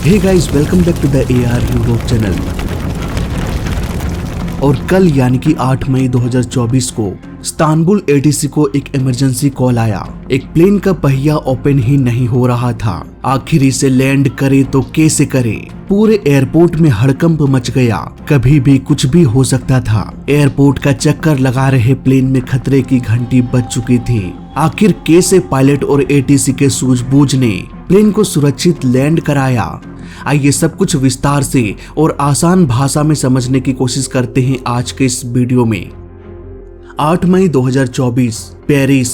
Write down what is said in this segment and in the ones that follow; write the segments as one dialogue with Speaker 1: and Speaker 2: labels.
Speaker 1: Hey guys, welcome back to the AR YouTube channel. और कल यानी कि 8 मई 2024 को इस्तांबुल ATC को एक इमरजेंसी कॉल आया। एक प्लेन का पहिया ओपन ही नहीं हो रहा था। आखिर इसे लैंड करे तो कैसे करे। पूरे एयरपोर्ट में हड़कंप मच गया। कभी भी कुछ भी हो सकता था। एयरपोर्ट का चक्कर लगा रहे प्लेन में खतरे की घंटी बज चुकी थी। आखिर कैसे पायलट और ATC के सूझबूझ ने प्लेन को सुरक्षित लैंड कराया। आइए सब कुछ विस्तार से और आसान भाषा में समझने की कोशिश करते हैं आज के इस वीडियो में। 8 मई 2024 Paris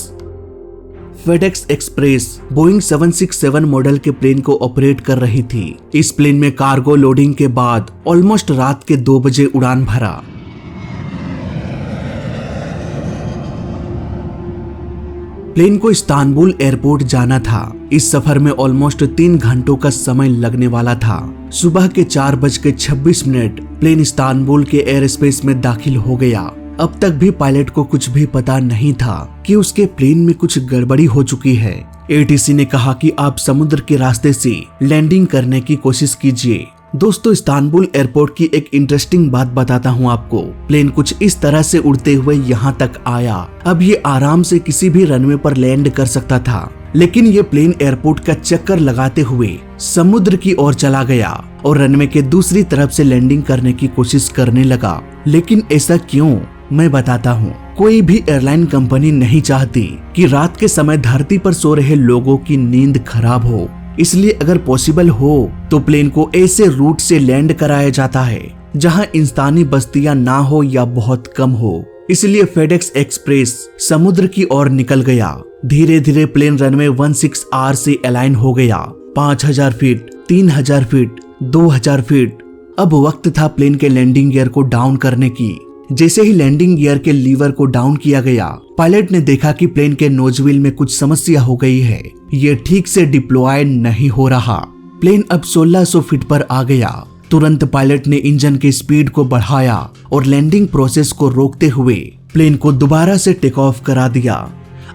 Speaker 1: FedEx express Boeing 767 model के प्लेन को ऑपरेट कर रही थी। इस प्लेन में कार्गो लोडिंग के बाद ऑलमोस्ट रात के 2 बजे उड़ान भरा। प्लेन को इस्तांबुल एयरपोर्ट जाना था। इस सफर में ऑलमोस्ट 3 घंटों का समय लगने वाला था। सुबह के 4:26 प्लेन इस्तांबुल के एयर स्पेस में दाखिल हो गया। अब तक भी पायलट को कुछ भी पता नहीं था कि उसके प्लेन में कुछ गड़बड़ी हो चुकी है। ATC ने कहा कि आप समुद्र के रास्ते से लैंडिंग करने की कोशिश कीजिए। दोस्तों, इस्तांबुल एयरपोर्ट की एक इंटरेस्टिंग बात बताता हूँ आपको। प्लेन कुछ इस तरह से उड़ते हुए यहाँ तक आया। अब ये आराम से किसी भी रनवे पर लैंड कर सकता था, लेकिन ये प्लेन एयरपोर्ट का चक्कर लगाते हुए समुद्र की ओर चला गया और रनवे के दूसरी तरफ से लैंडिंग करने की कोशिश करने लगा। लेकिन ऐसा क्यों, मैं बताता हूँ। कोई भी एयरलाइन कंपनी नहीं चाहती कि रात के समय धरती पर सो रहे लोगों की नींद खराब हो। इसलिए अगर पॉसिबल हो तो प्लेन को ऐसे रूट से लैंड कराया जाता है जहां इंसानी बस्तियां ना हो या बहुत कम हो। इसलिए फेडेक्स एक्सप्रेस समुद्र की ओर निकल गया। धीरे धीरे प्लेन रनवे 16R से अलाइन हो गया। 5000 फीट, 3000 फीट, 2000 फीट। अब वक्त था प्लेन के लैंडिंग गियर को डाउन करने की। जैसे ही लैंडिंग गियर के लीवर को डाउन किया गया, पायलट ने देखा कि प्लेन के नोजविल में कुछ समस्या हो गई है। ये ठीक से डिप्लॉय नहीं हो रहा। प्लेन अब 1600 फीट पर आ गया। तुरंत पायलट ने इंजन की स्पीड को बढ़ाया और लैंडिंग प्रोसेस को रोकते हुए प्लेन को दोबारा से टेक ऑफ करा दिया।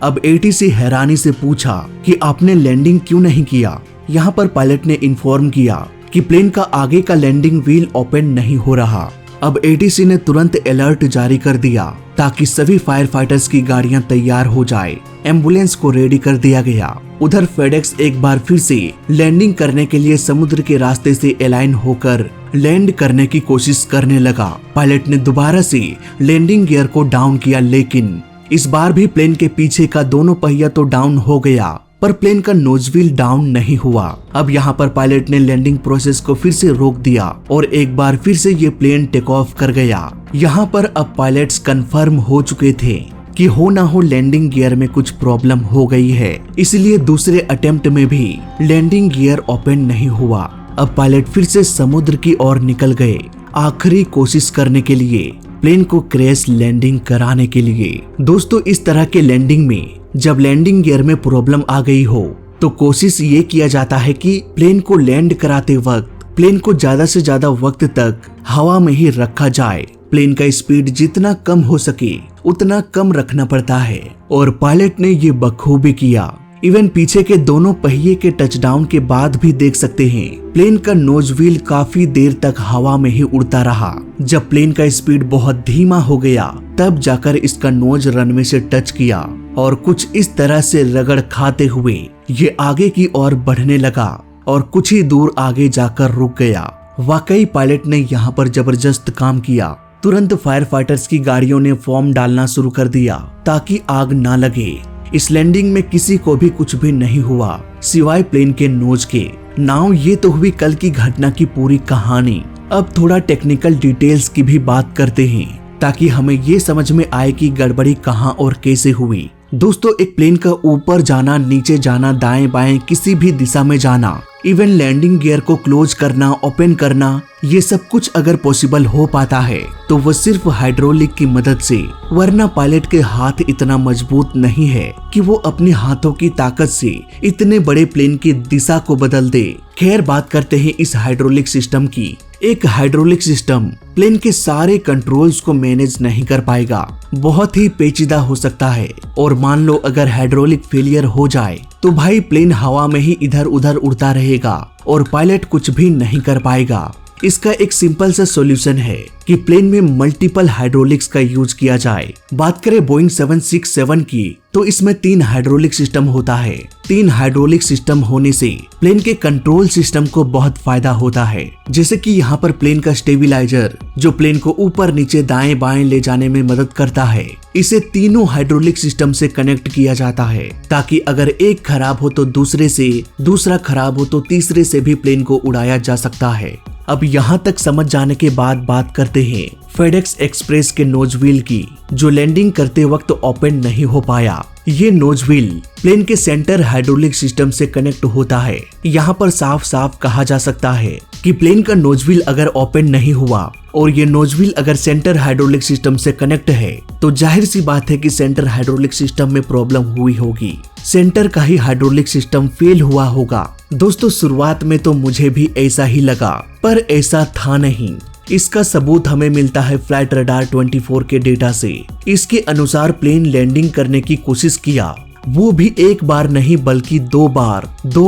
Speaker 1: अब ATC हैरानी से पूछा कि आपने लैंडिंग क्यों नहीं किया। यहाँ पर पायलट ने इन्फॉर्म किया कि प्लेन का आगे का लैंडिंग व्हील ओपन नहीं हो रहा। अब ATC ने तुरंत अलर्ट जारी कर दिया ताकि सभी फायर फाइटर्स की गाड़ियां तैयार हो जाए। एम्बुलेंस को रेडी कर दिया गया। उधर फेडेक्स एक बार फिर से लैंडिंग करने के लिए समुद्र के रास्ते से अलाइन होकर लैंड करने की कोशिश करने लगा। पायलट ने दोबारा से लैंडिंग गियर को डाउन किया, लेकिन इस बार भी प्लेन के पीछे का दोनों पहिया तो डाउन हो गया, पर प्लेन का नोजविल डाउन नहीं हुआ। अब यहाँ पर पायलट ने लैंडिंग प्रोसेस को फिर से रोक दिया और एक बार फिर से ये प्लेन टेक ऑफ कर गया। यहाँ पर अब पायलट्स कंफर्म हो चुके थे कि हो ना हो लैंडिंग गियर में कुछ प्रॉब्लम हो गई है। इसलिए दूसरे अटेम्प्ट में भी लैंडिंग गियर ओपन नहीं हुआ। अब पायलट फिर से समुद्र की ओर निकल गए, आखिरी कोशिश करने के लिए, प्लेन को क्रैश लैंडिंग कराने के लिए। दोस्तों, इस तरह के लैंडिंग में जब लैंडिंग गियर में प्रॉब्लम आ गई हो तो कोशिश ये किया जाता है कि प्लेन को लैंड कराते वक्त प्लेन को ज्यादा से ज्यादा वक्त तक हवा में ही रखा जाए। प्लेन का स्पीड जितना कम हो सके उतना कम रखना पड़ता है और पायलट ने ये बखूबी किया। इवन पीछे के दोनों पहिए के टचडाउन के बाद भी देख सकते हैं प्लेन का नोज व्हील काफी देर तक हवा में ही उड़ता रहा। जब प्लेन का स्पीड बहुत धीमा हो गया तब जाकर इसका नोज रनवे से टच किया और कुछ इस तरह से रगड़ खाते हुए ये आगे की ओर बढ़ने लगा और कुछ ही दूर आगे जाकर रुक गया। वाकई पायलट ने यहाँ पर जबरदस्त काम किया। तुरंत फायर फाइटर्स की गाड़ियों ने फोम डालना शुरू कर दिया ताकि आग ना लगे। इस लैंडिंग में किसी को भी कुछ भी नहीं हुआ सिवाय प्लेन के नोज के। नाउ ये तो हुई कल की घटना की पूरी कहानी। अब थोड़ा टेक्निकल डिटेल्स की भी बात करते हैं ताकि हमें ये समझ में आए कि गड़बड़ी कहाँ और कैसे हुई। दोस्तों, एक प्लेन का ऊपर जाना, नीचे जाना, दाएं बाएं किसी भी दिशा में जाना, इवन लैंडिंग गियर को क्लोज करना, ओपन करना, ये सब कुछ अगर पॉसिबल हो पाता है तो वो सिर्फ हाइड्रोलिक की मदद से। वरना पायलट के हाथ इतना मजबूत नहीं है कि वो अपने हाथों की ताकत से इतने बड़े प्लेन की दिशा को बदल दे। खैर, बात करते हैं इस हाइड्रोलिक सिस्टम की। एक हाइड्रोलिक सिस्टम प्लेन के सारे कंट्रोल्स को मैनेज नहीं कर पाएगा। बहुत ही पेचीदा हो सकता है और मान लो अगर हाइड्रोलिक फेलियर हो जाए तो भाई प्लेन हवा में ही इधर उधर उड़ता रहेगा और पायलट कुछ भी नहीं कर पाएगा। इसका एक सिंपल सा सॉल्यूशन है कि प्लेन में मल्टीपल हाइड्रोलिक्स का यूज किया जाए। बात करें बोइंग 767 की तो इसमें 3 हाइड्रोलिक सिस्टम होता है। 3 हाइड्रोलिक सिस्टम होने से प्लेन के कंट्रोल सिस्टम को बहुत फायदा होता है। जैसे कि यहाँ पर प्लेन का स्टेबिलाईजर जो प्लेन को ऊपर नीचे दाएं बाएं ले जाने में मदद करता है, इसे तीनों हाइड्रोलिक सिस्टम से कनेक्ट किया जाता है ताकि अगर एक खराब हो तो दूसरे से, दूसरा खराब हो तो तीसरे से भी प्लेन को उड़ाया जा सकता है। अब यहाँ तक समझ जाने के बाद बात करते हैं फेडेक्स एक्सप्रेस के नोज व्हील की, जो लैंडिंग करते वक्त ओपन नहीं हो पाया। ये नोज व्हील प्लेन के सेंटर हाइड्रोलिक सिस्टम से कनेक्ट होता है। यहाँ पर साफ साफ कहा जा सकता है कि प्लेन का नोज व्हील अगर ओपन नहीं हुआ और ये नोज व्हील अगर सेंटर हाइड्रोलिक सिस्टम से कनेक्ट है तो जाहिर सी बात है कि सेंटर हाइड्रोलिक सिस्टम में प्रॉब्लम हुई होगी, सेंटर का ही हाइड्रोलिक सिस्टम फेल हुआ होगा। दोस्तों शुरुआत में तो मुझे भी ऐसा ही लगा, पर ऐसा था नहीं। इसका सबूत हमें मिलता है फ्लाइट रडार 24 के डेटा से। इसके अनुसार प्लेन लैंडिंग करने की कोशिश किया, वो भी एक बार नहीं बल्कि 2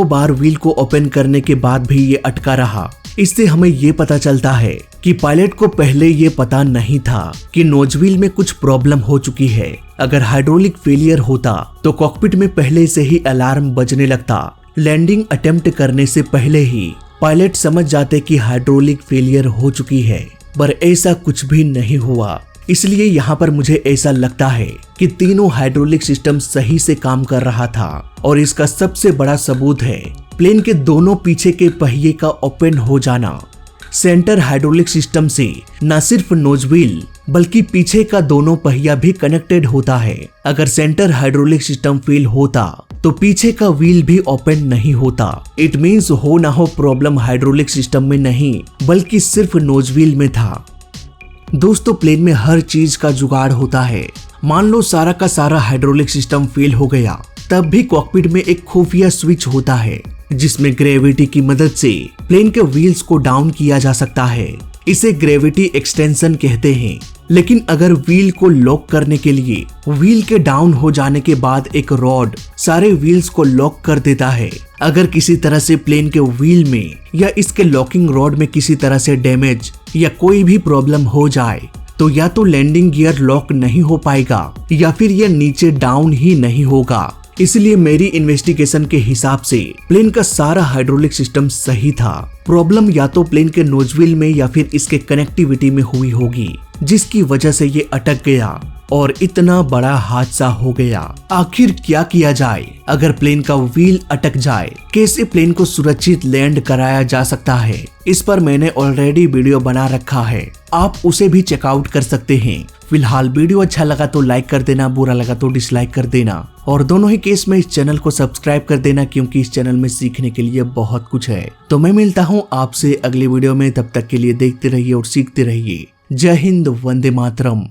Speaker 1: बार व्हील को ओपन करने के बाद भी ये अटका रहा। इससे हमें ये पता चलता है कि पायलट को पहले ये पता नहीं था कि नोज व्हील में कुछ प्रॉब्लम हो चुकी है। अगर हाइड्रोलिक फेलियर होता तो कॉकपिट में पहले से ही अलार्म बजने लगता। लैंडिंग अटेम्प्ट करने से पहले ही पायलट समझ जाते कि हाइड्रोलिक फेलियर हो चुकी है, पर ऐसा कुछ भी नहीं हुआ। इसलिए यहाँ पर मुझे ऐसा लगता है कि तीनों हाइड्रोलिक सिस्टम सही से काम कर रहा था और इसका सबसे बड़ा सबूत है प्लेन के दोनों पीछे के पहिए का ओपन हो जाना। सेंटर हाइड्रोलिक सिस्टम से न सिर्फ नोज व्हील बल्कि पीछे का दोनों पहिया भी कनेक्टेड होता है। अगर सेंटर हाइड्रोलिक सिस्टम फेल होता तो पीछे का व्हील भी ओपन नहीं होता। इट मीन्स हो ना हो प्रॉब्लम हाइड्रोलिक सिस्टम में नहीं बल्कि सिर्फ नोज व्हील में था। दोस्तों प्लेन में हर चीज का जुगाड़ होता है। मान लो सारा का सारा हाइड्रोलिक सिस्टम फेल हो गया, तब भी कॉकपिट में एक खुफिया स्विच होता है जिसमें ग्रेविटी की मदद से प्लेन के व्हील्स को डाउन किया जा सकता है। इसे ग्रेविटी एक्सटेंशन कहते हैं। लेकिन अगर व्हील को लॉक करने के लिए व्हील के डाउन हो जाने के बाद एक रॉड सारे व्हील्स को लॉक कर देता है, अगर किसी तरह से प्लेन के व्हील में या इसके लॉकिंग रॉड में किसी तरह से डैमेज या कोई भी प्रॉब्लम हो जाए तो या तो लैंडिंग गियर लॉक नहीं हो पाएगा या फिर यह नीचे डाउन ही नहीं होगा। इसलिए मेरी इन्वेस्टिगेशन के हिसाब से प्लेन का सारा हाइड्रोलिक सिस्टम सही था। प्रॉब्लम या तो प्लेन के नोज व्हील में या फिर इसके कनेक्टिविटी में हुई होगी, जिसकी वजह से ये अटक गया और इतना बड़ा हादसा हो गया। आखिर क्या किया जाए अगर प्लेन का व्हील अटक जाए? कैसे प्लेन को सुरक्षित लैंड कराया जा सकता है? इस पर मैंने ऑलरेडी वीडियो बना रखा है, आप उसे भी चेकआउट कर सकते हैं। फिलहाल वीडियो अच्छा लगा तो लाइक कर देना, बुरा लगा तो डिसलाइक कर देना और दोनों ही केस में इस चैनल को सब्सक्राइब कर देना, क्योंकि इस चैनल में सीखने के लिए बहुत कुछ है। तो मैं मिलता हूँ आपसे अगली वीडियो में, तब तक के लिए देखते रहिए और सीखते रहिए। जय हिंद, वंदे मातरम।